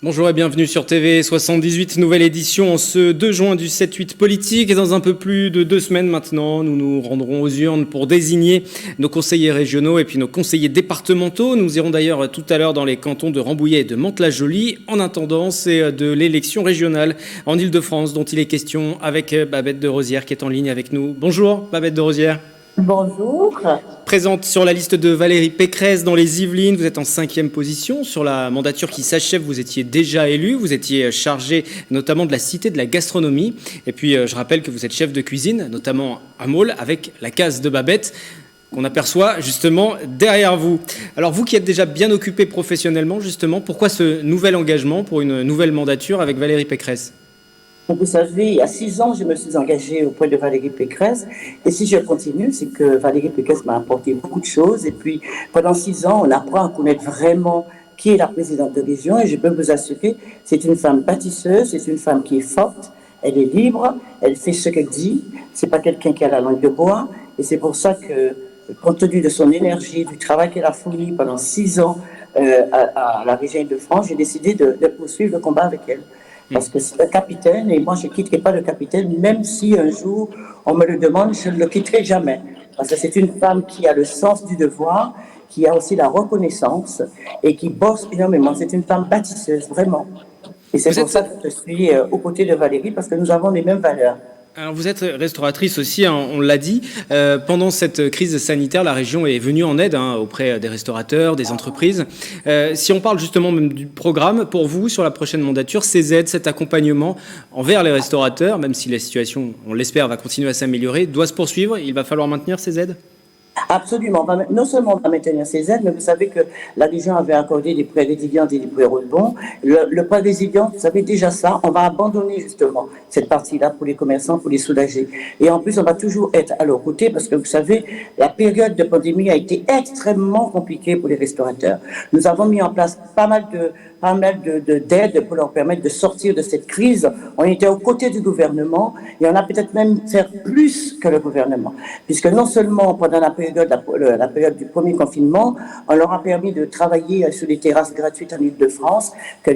Bonjour et bienvenue sur TV 78, nouvelle édition en ce 2 juin du 7-8 politique. Et dans un peu plus de 2 semaines maintenant, nous nous rendrons aux urnes pour désigner nos conseillers régionaux et puis nos conseillers départementaux. Nous irons d'ailleurs tout à l'heure dans les cantons de Rambouillet et de Mantes-la-Jolie. En attendant, c'est de l'élection régionale en Île-de-France dont il est question avec Babette de Rosière qui est en ligne avec nous. Bonjour Babette de Rosière. Bonjour. Présente sur la liste de Valérie Pécresse dans les Yvelines, vous êtes en 5e position. Sur la mandature qui s'achève, vous étiez déjà élu, vous étiez chargé notamment de la cité de la gastronomie. Et puis je rappelle que vous êtes chef de cuisine, notamment à Maule, avec la case de Babette qu'on aperçoit justement derrière vous. Alors vous qui êtes déjà bien occupé professionnellement, justement, pourquoi ce nouvel engagement pour une nouvelle mandature avec Valérie Pécresse ? Vous savez, il y a 6 ans, je me suis engagée auprès de Valérie Pécresse. Et si je continue, c'est que Valérie Pécresse m'a apporté beaucoup de choses. Et puis, pendant 6 ans, on apprend à connaître vraiment qui est la présidente de région. Et je peux vous assurer, c'est une femme bâtisseuse, c'est une femme qui est forte, elle est libre, elle fait ce qu'elle dit. C'est pas quelqu'un qui a la langue de bois. Et c'est pour ça que, compte tenu de son énergie, du travail qu'elle a fourni pendant 6 ans à la région de France, j'ai décidé de poursuivre le combat avec elle. Parce que c'est le capitaine, et moi je ne quitterai pas le capitaine, même si un jour on me le demande, je ne le quitterai jamais. Parce que c'est une femme qui a le sens du devoir, qui a aussi la reconnaissance, et qui bosse énormément. C'est une femme bâtisseuse, vraiment. Et c'est pour ça que je suis aux côtés de Valérie, parce que nous avons les mêmes valeurs. Alors vous êtes restauratrice aussi, hein, on l'a dit. Pendant cette crise sanitaire, la région est venue en aide auprès des restaurateurs, des entreprises. Si on parle justement même du programme, pour vous, sur la prochaine mandature, ces aides, cet accompagnement envers les restaurateurs, même si la situation, on l'espère, va continuer à s'améliorer, doit se poursuivre, il va falloir maintenir ces aides ? Absolument. Non seulement on va maintenir ces aides, mais vous savez que la région avait accordé des prêts résilients et des prêts rebonds. Le prêt résilient, vous savez déjà ça, on va abandonner justement cette partie-là pour les commerçants, pour les soulager. Et en plus, on va toujours être à leur côté parce que vous savez, la période de pandémie a été extrêmement compliquée pour les restaurateurs. Nous avons mis en place pas mal d'aides pour leur permettre de sortir de cette crise. On était aux côtés du gouvernement et on a peut-être même fait plus que le gouvernement. Puisque non seulement pendant la période du premier confinement, on leur a permis de travailler sur des terrasses gratuites en Île-de-France,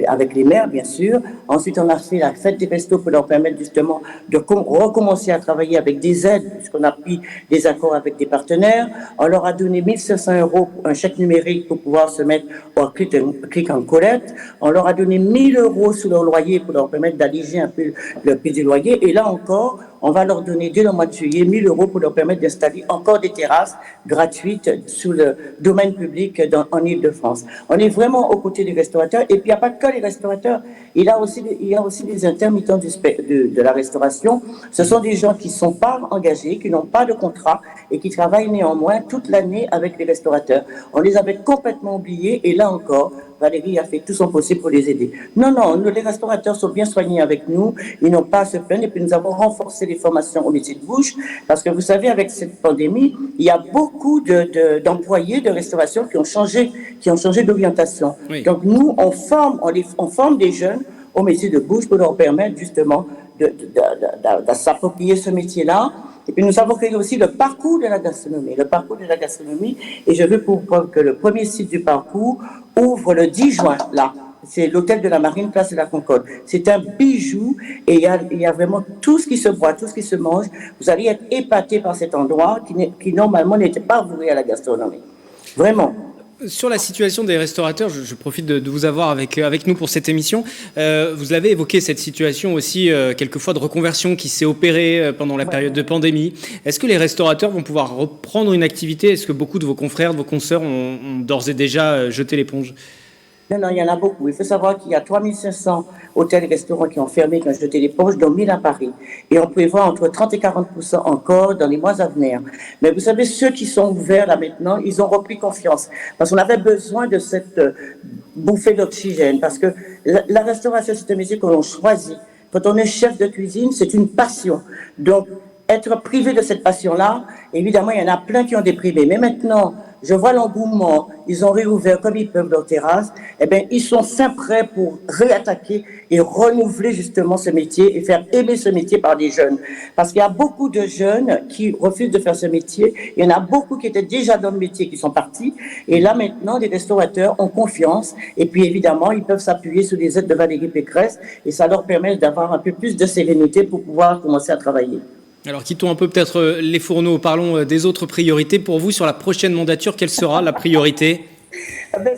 avec les maires bien sûr. Ensuite, on a fait la fête des restos pour leur permettre justement de recommencer à travailler avec des aides, puisqu'on a pris des accords avec des partenaires. On leur a donné 1 500 €, un chèque numérique pour pouvoir se mettre au clic en collecte. On leur a donné 1 000 € sous leur loyer pour leur permettre d'alléger un peu le prix du loyer. Et là encore, on va leur donner dès le mois de juillet 1 000 € pour leur permettre d'installer encore des terrasses gratuites sous le domaine public en Île-de-France. On est vraiment aux côtés des restaurateurs. Et puis, il n'y a pas que les restaurateurs. Il y a aussi des intermittents de la restauration. Ce sont des gens qui ne sont pas engagés, qui n'ont pas de contrat et qui travaillent néanmoins toute l'année avec les restaurateurs. On les avait complètement oubliés. Et là encore, Valérie a fait tout son possible pour les aider. Non, les restaurateurs sont bien soignés avec nous. Ils n'ont pas à se plaindre. Et puis, nous avons renforcé les formations au métier de bouche. Parce que vous savez, avec cette pandémie, il y a beaucoup d'employés de restauration qui ont changé d'orientation. Oui. Donc, nous, on forme des jeunes au métier de bouche pour leur permettre justement de s'approprier ce métier-là. Et puis, nous avons créé aussi le parcours de la gastronomie. Et je veux pour preuve que le premier site du parcours ouvre le 10 juin, là. C'est l'hôtel de la Marine, place de la Concorde. C'est un bijou et il y a vraiment tout ce qui se boit, tout ce qui se mange. Vous allez être épaté par cet endroit qui normalement n'était pas voué à la gastronomie. Vraiment. Sur la situation des restaurateurs, je profite de vous avoir avec nous pour cette émission. Vous l'avez évoqué, cette situation aussi, quelquefois de reconversion qui s'est opérée pendant la période de pandémie. Est-ce que les restaurateurs vont pouvoir reprendre une activité ? Est-ce que beaucoup de vos confrères, de vos consoeurs ont d'ores et déjà jeté l'éponge ? Non, il y en a beaucoup. Il faut savoir qu'il y a 3 500 hôtels et restaurants qui ont fermé, qui ont jeté l'éponge, dont 1 000 à Paris. Et on prévoit entre 30 et 40% encore dans les mois à venir. Mais vous savez, ceux qui sont ouverts là maintenant, ils ont repris confiance. Parce qu'on avait besoin de cette bouffée d'oxygène. Parce que la restauration, c'est un métier que l'on choisit. Quand on est chef de cuisine, c'est une passion. Donc, être privé de cette passion-là, évidemment, il y en a plein qui ont déprimé. Mais maintenant, je vois l'engouement, ils ont réouvert comme ils peuvent leurs terrasses, eh bien, ils sont fin prêts pour réattaquer et renouveler justement ce métier et faire aimer ce métier par des jeunes. Parce qu'il y a beaucoup de jeunes qui refusent de faire ce métier. Il y en a beaucoup qui étaient déjà dans le métier qui sont partis. Et là, maintenant, les restaurateurs ont confiance. Et puis, évidemment, ils peuvent s'appuyer sur les aides de Valérie Pécresse et ça leur permet d'avoir un peu plus de sérénité pour pouvoir commencer à travailler. Alors, quittons un peu peut-être les fourneaux. Parlons des autres priorités. Pour vous, sur la prochaine mandature, quelle sera la priorité ?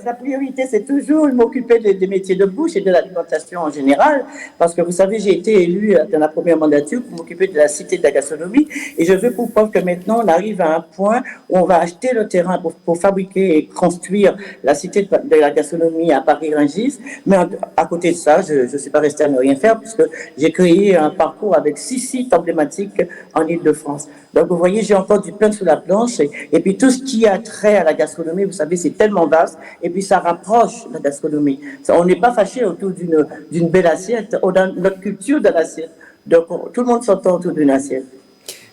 La priorité, c'est toujours de m'occuper des métiers de bouche et de l'alimentation en général, parce que vous savez, j'ai été élue dans la première mandature pour m'occuper de la cité de la gastronomie, et je veux pour preuve que maintenant, on arrive à un point où on va acheter le terrain pour fabriquer et construire la cité de la gastronomie à Paris-Rungis, mais à côté de ça, je ne suis pas restée à ne rien faire, puisque j'ai créé un parcours avec 6 sites emblématiques en Île-de-France. Donc, vous voyez, j'ai encore du pain sous la planche, et puis tout ce qui a trait à la gastronomie, vous savez, c'est tellement vaste. Et puis ça rapproche la gastronomie. On n'est pas fâché autour d'une belle assiette. On a notre culture de l'assiette. Donc tout le monde s'entend autour d'une assiette.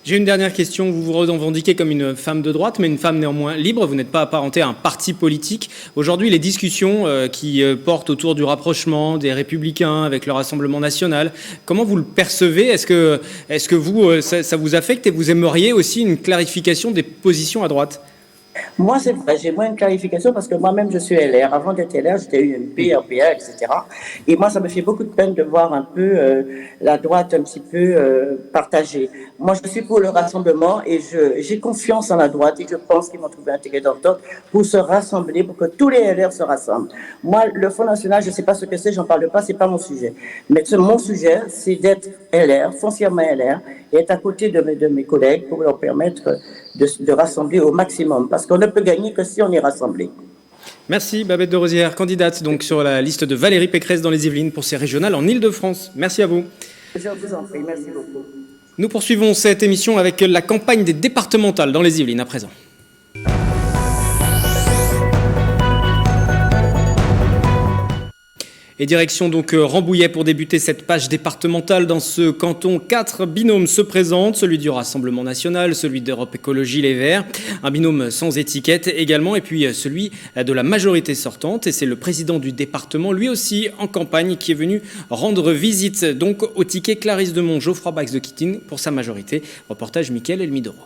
J'ai une dernière question. Vous vous revendiquez comme une femme de droite, mais une femme néanmoins libre. Vous n'êtes pas apparentée à un parti politique. Aujourd'hui, les discussions qui portent autour du rapprochement des Républicains avec le Rassemblement national, comment vous le percevez ? Est-ce que vous, ça vous affecte et vous aimeriez aussi une clarification des positions à droite ? Moi, c'est vrai, j'ai moins une clarification parce que moi-même, je suis LR. Avant d'être LR, j'étais UMP, RPA, etc. Et moi, ça me fait beaucoup de peine de voir un peu la droite un petit peu partagée. Moi, je suis pour le rassemblement et j'ai confiance en la droite et je pense qu'ils vont trouver un terrain d'entente pour se rassembler, pour que tous les LR se rassemblent. Moi, le Front National, je ne sais pas ce que c'est, j'en parle pas, c'est pas mon sujet. Mais mon sujet, c'est d'être LR, foncièrement LR, et être à côté de mes collègues pour leur permettre de rassembler au maximum, parce qu'on ne peut gagner que si on est rassemblés. Merci Babette de Rosière, candidate donc sur la liste de Valérie Pécresse dans les Yvelines pour ces régionales en Île-de-France. Merci à vous. Je vous en prie, merci beaucoup. Nous poursuivons cette émission avec la campagne des départementales dans les Yvelines à présent. Et direction donc Rambouillet pour débuter cette page départementale. Dans ce canton, 4 binômes se présentent, celui du Rassemblement national, celui d'Europe Écologie Les Verts, un binôme sans étiquette également, et puis celui de la majorité sortante. Et c'est le président du département, lui aussi en campagne, qui est venu rendre visite donc au ticket Clarisse Demont, Geoffroy Bax de Kitting pour sa majorité. Reportage Mickaël Elmidoro.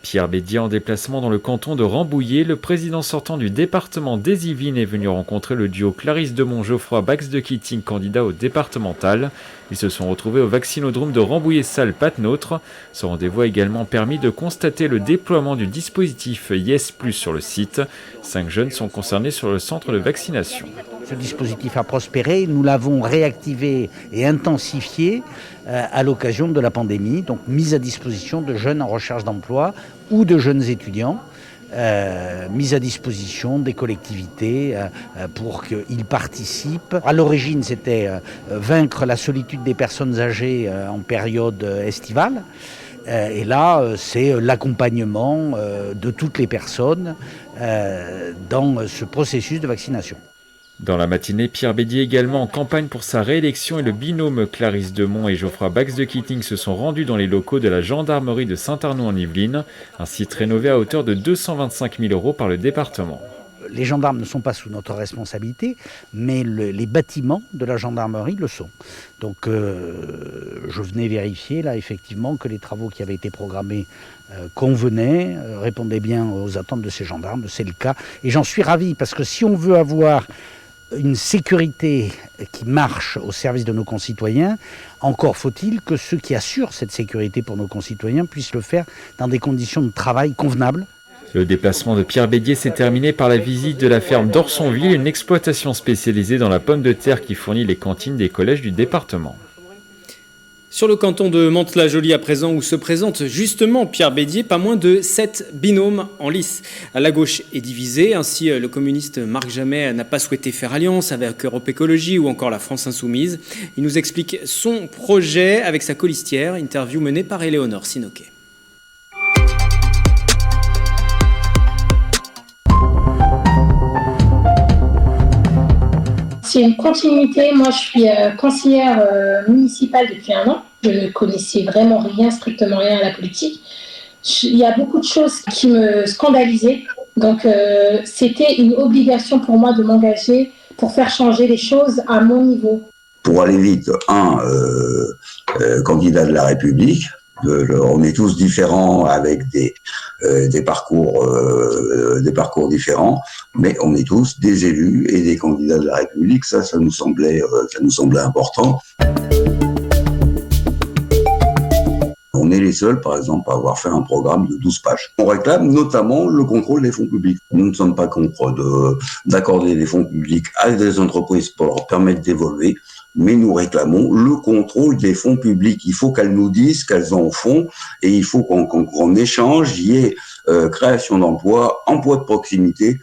Pierre Bédier en déplacement dans le canton de Rambouillet, le président sortant du département des Yvelines est venu rencontrer le duo Clarisse Demont, Geoffroy Bax de Kitting, candidat au départemental. Ils se sont retrouvés au vaccinodrome de Rambouillet-Salle Patenôtre. Ce rendez-vous a également permis de constater le déploiement du dispositif Yes Plus sur le site. 5 jeunes sont concernés sur le centre de vaccination. Ce dispositif a prospéré, nous l'avons réactivé et intensifié à l'occasion de la pandémie, donc mise à disposition de jeunes en recherche d'emploi ou de jeunes étudiants, mise à disposition des collectivités pour qu'ils participent. À l'origine, c'était vaincre la solitude des personnes âgées en période estivale. Et là, c'est l'accompagnement de toutes les personnes dans ce processus de vaccination. Dans la matinée, Pierre Bédier également en campagne pour sa réélection et le binôme Clarisse Demont et Geoffroy Bax de Kitting se sont rendus dans les locaux de la gendarmerie de Saint-Arnaud en Yvelines, un site rénové à hauteur de 225 000 € par le département. Les gendarmes ne sont pas sous notre responsabilité, mais les bâtiments de la gendarmerie le sont. Donc je venais vérifier là effectivement que les travaux qui avaient été programmés convenaient, répondaient bien aux attentes de ces gendarmes, c'est le cas. Et j'en suis ravi parce que si on veut avoir une sécurité qui marche au service de nos concitoyens, encore faut-il que ceux qui assurent cette sécurité pour nos concitoyens puissent le faire dans des conditions de travail convenables. Le déplacement de Pierre Bédier s'est terminé par la visite de la ferme d'Orsonville, une exploitation spécialisée dans la pomme de terre qui fournit les cantines des collèges du département. Sur le canton de Mantes-la-Jolie à présent, où se présente justement Pierre Bédier, pas moins de 7 binômes en lice. La gauche est divisée, ainsi le communiste Marc Jamet n'a pas souhaité faire alliance avec Europe Écologie ou encore la France Insoumise. Il nous explique son projet avec sa colistière, interview menée par Éléonore Sinoquet. C'est une continuité. Moi, je suis conseillère municipale depuis 1 an. Je ne connaissais vraiment rien, strictement rien à la politique. Il y a beaucoup de choses qui me scandalisaient. Donc, c'était une obligation pour moi de m'engager pour faire changer les choses à mon niveau. Pour aller vite, candidat de la République, on est tous différents avec des parcours différents, mais on est tous des élus et des candidats de la République. Ça nous semblait important. On est les seuls, par exemple, à avoir fait un programme de 12 pages. On réclame notamment le contrôle des fonds publics. Nous ne sommes pas contre d'accorder des fonds publics à des entreprises pour leur permettre d'évoluer, mais nous réclamons le contrôle des fonds publics. Il faut qu'elles nous disent qu'elles en font et il faut qu'en échange, il y ait création d'emplois, emploi de proximité.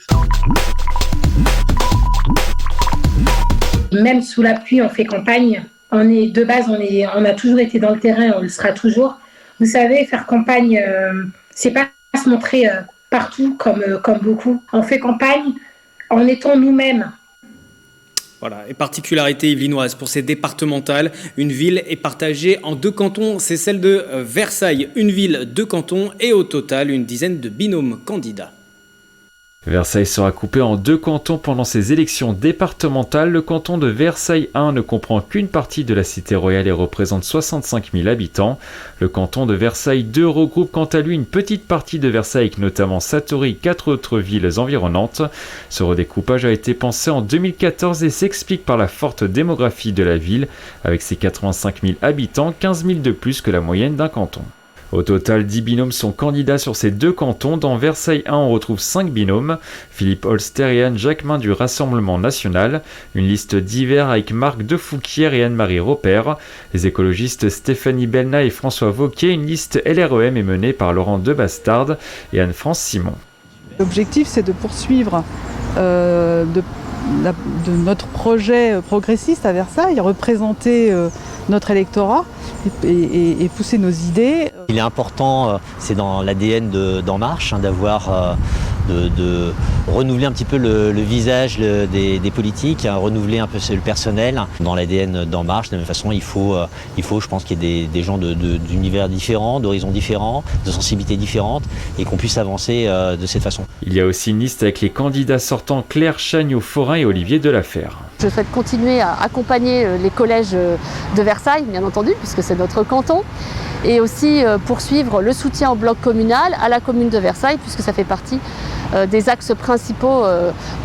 Même sous la pluie, on fait campagne. On a toujours été dans le terrain, on le sera toujours. Vous savez, faire campagne, c'est pas se montrer partout comme beaucoup. On fait campagne en étant nous-mêmes. Voilà, et particularité yvelinoise pour ces départementales, une ville est partagée en 2 cantons, c'est celle de Versailles, une ville, 2 cantons et au total une dizaine de binômes candidats. Versailles sera coupé en 2 cantons pendant ces élections départementales. Le canton de Versailles 1 ne comprend qu'une partie de la cité royale et représente 65 000 habitants. Le canton de Versailles 2 regroupe quant à lui une petite partie de Versailles avec notamment Satory et 4 autres villes environnantes. Ce redécoupage a été pensé en 2014 et s'explique par la forte démographie de la ville avec ses 85 000 habitants, 15 000 de plus que la moyenne d'un canton. Au total, 10 binômes sont candidats sur ces 2 cantons. Dans Versailles 1, on retrouve 5 binômes. Philippe Holster et Anne Jacquemin du Rassemblement National. Une liste divers avec Marc Defouquière et Anne-Marie Robert. Les écologistes Stéphanie Belna et François Wauquiez. Une liste LREM est menée par Laurent Debastard et Anne-France Simon. L'objectif, c'est de poursuivre de notre projet progressiste à Versailles, représenter notre électorat et pousser nos idées. Il est important, c'est dans l'ADN d'En Marche, d'avoir de renouveler un petit peu le visage des politiques, renouveler un peu le personnel. Dans l'ADN d'En Marche, de la même façon, il faut je pense qu'il y ait des gens d'univers différents, d'horizons différents, de sensibilités différentes, et qu'on puisse avancer de cette façon. Il y a aussi une liste avec les candidats sortants Claire Chagnot-Forain et Olivier Delafère. Je souhaite continuer à accompagner les collèges de Versailles, bien entendu, puisque c'est notre canton, et aussi poursuivre le soutien au bloc communal, à la commune de Versailles, puisque ça fait partie des axes principaux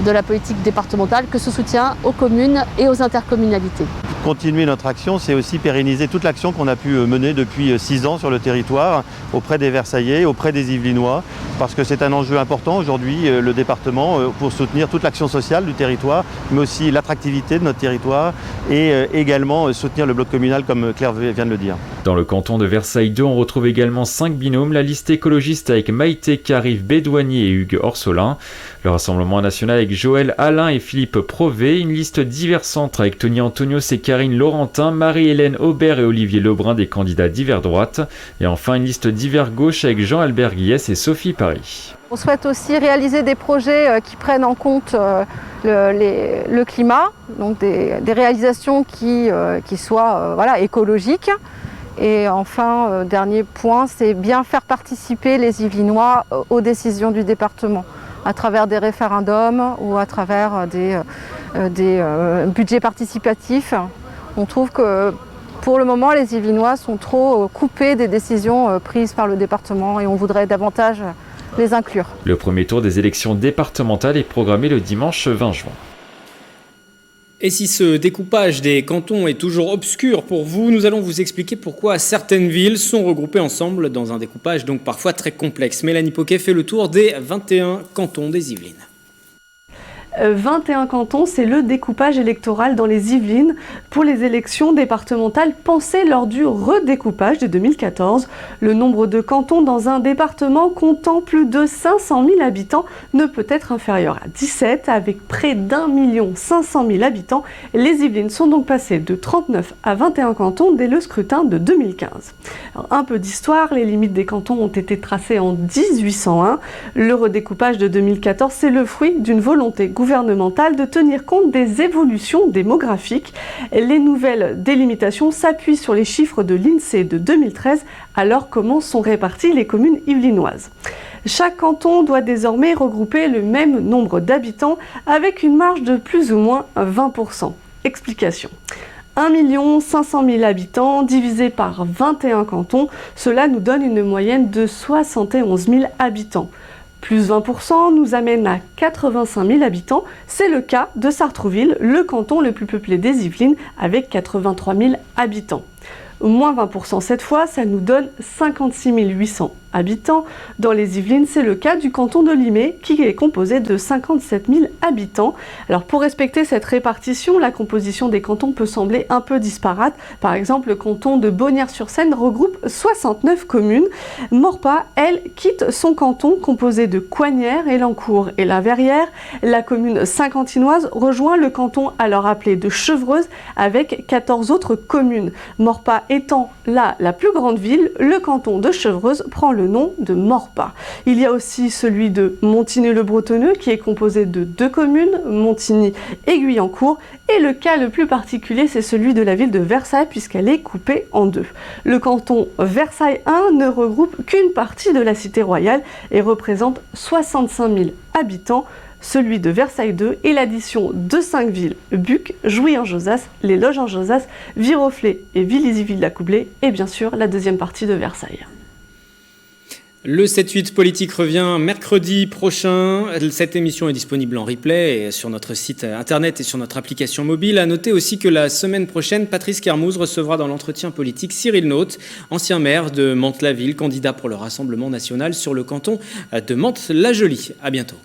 de la politique départementale, que ce soutien aux communes et aux intercommunalités. Continuer notre action, c'est aussi pérenniser toute l'action qu'on a pu mener depuis 6 ans sur le territoire, auprès des Versaillais, auprès des Yvelinois, parce que c'est un enjeu important aujourd'hui, le département, pour soutenir toute l'action sociale du territoire, mais aussi l'attractivité de notre territoire et également soutenir le bloc communal, comme Claire vient de le dire. Dans le canton de Versailles 2, on retrouve également 5 binômes, la liste écologiste avec Maïté Carif Bédouanier et Hugues Orsolin, le Rassemblement national avec Joël Alain et Philippe Provet, une liste divers centres avec Tony Antonios et Karine Laurentin, Marie-Hélène Aubert et Olivier Lebrun des candidats divers droite, et enfin une liste divers gauche avec Jean-Albert Guillès et Sophie Paris. On souhaite aussi réaliser des projets qui prennent en compte le climat, donc des réalisations qui soient écologiques. Et enfin, dernier point, c'est bien faire participer les Yvelinois aux décisions du département, à travers des référendums ou à travers des budgets participatifs. On trouve que pour le moment, les Yvelinois sont trop coupés des décisions prises par le département et on voudrait davantage les inclure. Le premier tour des élections départementales est programmé le dimanche 20 juin. Et si ce découpage des cantons est toujours obscur pour vous, nous allons vous expliquer pourquoi certaines villes sont regroupées ensemble dans un découpage donc parfois très complexe. Mélanie Poquet fait le tour des 21 cantons des Yvelines. 21 cantons, c'est le découpage électoral dans les Yvelines pour les élections départementales pensées lors du redécoupage de 2014. Le nombre de cantons dans un département comptant plus de 500 000 habitants ne peut être inférieur à 17. Avec près d'1 500 000 habitants, les Yvelines sont donc passées de 39 à 21 cantons dès le scrutin de 2015. Alors, un peu d'histoire, les limites des cantons ont été tracées en 1801. Le redécoupage de 2014, c'est le fruit d'une volonté gouvernementale de tenir compte des évolutions démographiques. Les nouvelles délimitations s'appuient sur les chiffres de l'INSEE de 2013. Alors comment sont réparties les communes yvelinoises ? Chaque canton doit désormais regrouper le même nombre d'habitants avec une marge de plus ou moins 20%. Explication. 1 500 000 habitants divisé par 21 cantons, cela nous donne une moyenne de 71 000 habitants. Plus 20% nous amène à 85 000 habitants. C'est le cas de Sartrouville, le canton le plus peuplé des Yvelines, avec 83 000 habitants. Moins 20% cette fois, ça nous donne 56 800 habitants. Dans les Yvelines, c'est le cas du canton de Limay, qui est composé de 57 000 habitants. Alors pour respecter cette répartition, la composition des cantons peut sembler un peu disparate. Par exemple, le canton de Bonnières-sur-Seine regroupe 69 communes. Morpa, elle, quitte son canton composé de Coignières, Elancourt et La Verrière. La commune saint-quentinoise rejoint le canton alors appelé de Chevreuse avec 14 autres communes. Morpa étant là la plus grande ville, le canton de Chevreuse prend le nom de Morpa. Il y a aussi celui de Montigny-le-Bretonneux qui est composé de 2 communes, Montigny et Guyancourt, et le cas le plus particulier c'est celui de la ville de Versailles puisqu'elle est coupée en 2. Le canton Versailles 1 ne regroupe qu'une partie de la cité royale et représente 65 000 habitants. Celui de Versailles 2 et l'addition de 5 villes, Buc, Jouy-en-Josas, Les Loges-en-Josas, Viroflay et Villizy-Ville-la-Coublée et bien sûr la deuxième partie de Versailles. Le 7-8 politique revient mercredi prochain. Cette émission est disponible en replay sur notre site internet et sur notre application mobile. À noter aussi que la semaine prochaine, Patrice Kermouz recevra dans l'entretien politique Cyril Naute, ancien maire de Mantes-la-Ville, candidat pour le Rassemblement national sur le canton de Mantes-la-Jolie. À bientôt.